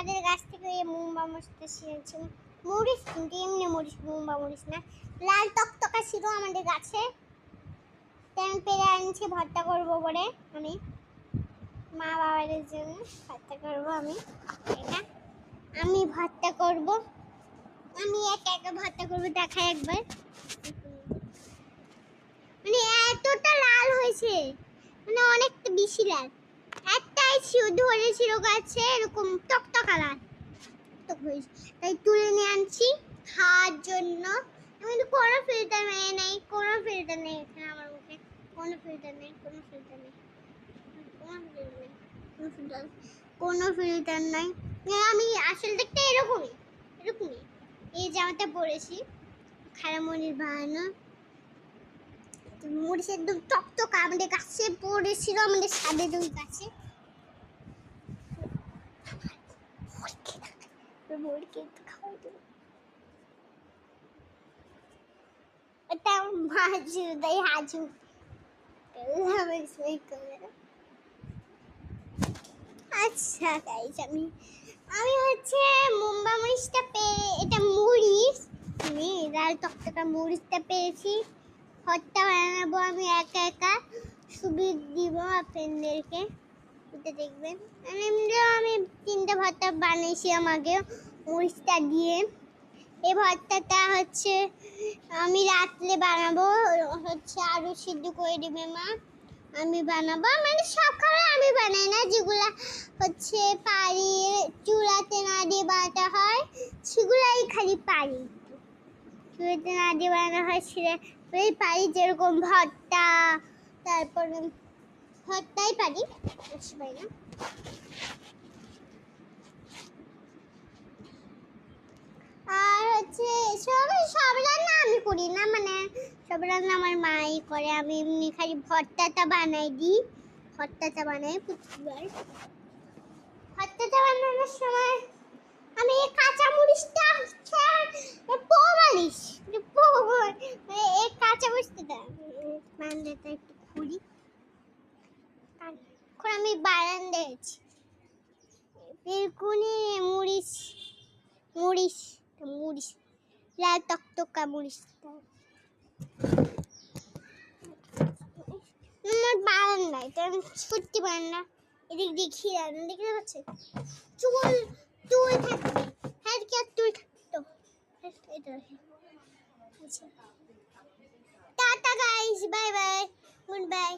আমাদের গাছ থেকে এই মুম্বা মরিচটা ছিঁড়েছি। মরিচ কিন্তু এমনি মরিচ, মুম্বা মরিচ না, লাল টকটকা ছিল আমাদের গাছে। আমি পেরে আনছি ভর্তা করবো বলে, আমি মা বাবার জন্য ভর্তা করবো। আমি ভর্তা করব, আমি একা একা ভর্তা করবো। দেখাই একবার, মানে এতটা লাল হয়েছে, মানে অনেকটা বেশি লাল। একটাই ধরেছিল গাছে এরকম টকটকা লাল টক হয়েছে, তাই তুলে নিয়ে আনছি খাওয়ার জন্য। আমি তো কোনো ফিল্টার নেই, কোনো ফিল্টার নেই এখানে আমার মুখে, কোনো ফিল্টার নেই, কোনো ফিল্টার নেই, কোনো ফিল্টার নাই। আমি আসল দেখতে এরকমই এরকমই। এই জামাটা পরেছি খারামনির বানানো, মরিচ একদম টকটকা আমাদের গাছে পড়েছিল, আমাদের সাদের ওই গাছে। এটা মাছ দেয় হাজু। আচ্ছা গাইস, আমি হচ্ছে মুম্বা মরিচটা পেয়ে, এটা মরিচ, আমি লাল টকটকা মরিচটা পেয়েছি। ভর্তা বানাবো আমি একা একা, সুবিধ দিব আপনাদেরকে, এটা দেখবেন। এমনিও আমি 3টে ভর্তা বানিয়েছি আমাকে মরিচটা দিয়ে। এই ভর্তাটা হচ্ছে আমি রাত্রে বানাবো, হচ্ছে আলু সিদ্ধ করে দিবে মা, আমি বানাবো। মানে সব খাবার আমি বানাই না, যেগুলা হচ্ছে পারি চুলাতে না দিয়ে বানাতে হয় সেগুলাই খালি পারি, চুলাতে না দিয়ে বানানো হয় সেটাই পারি। যেরকম ভর্তা, তারপর ভর্তাই পারি, পারি না। আর হচ্ছে সব রান্না আমি করি না, মানে সব রান্না আমার মাই করে, আমি এমনি খালি ভর্তাটা বানাই দিই। ভর্তাটা বানাই প্রতিবার। ভর্তাটা বানানোর সময় আমি কাঁচা মরিচটা হচ্ছে পোমালিশ, মানে এই কাঁচা মরিচটা বারান্দাটা একটু খুলি, এখন আমি বারান্দায় আছি। বেগুনি মরিচ, মরিচ মরিচ লাল টকটকা মরিচটা আমার বারান্দায়, সত্যি বারান্দা। এদিক দেখি রান্না দেখতে পাচ্ছেন, চুল চুল থাকবে, হ্যাঁ কি আর চুল থাকতো। Tata guys, bye bye, good bye.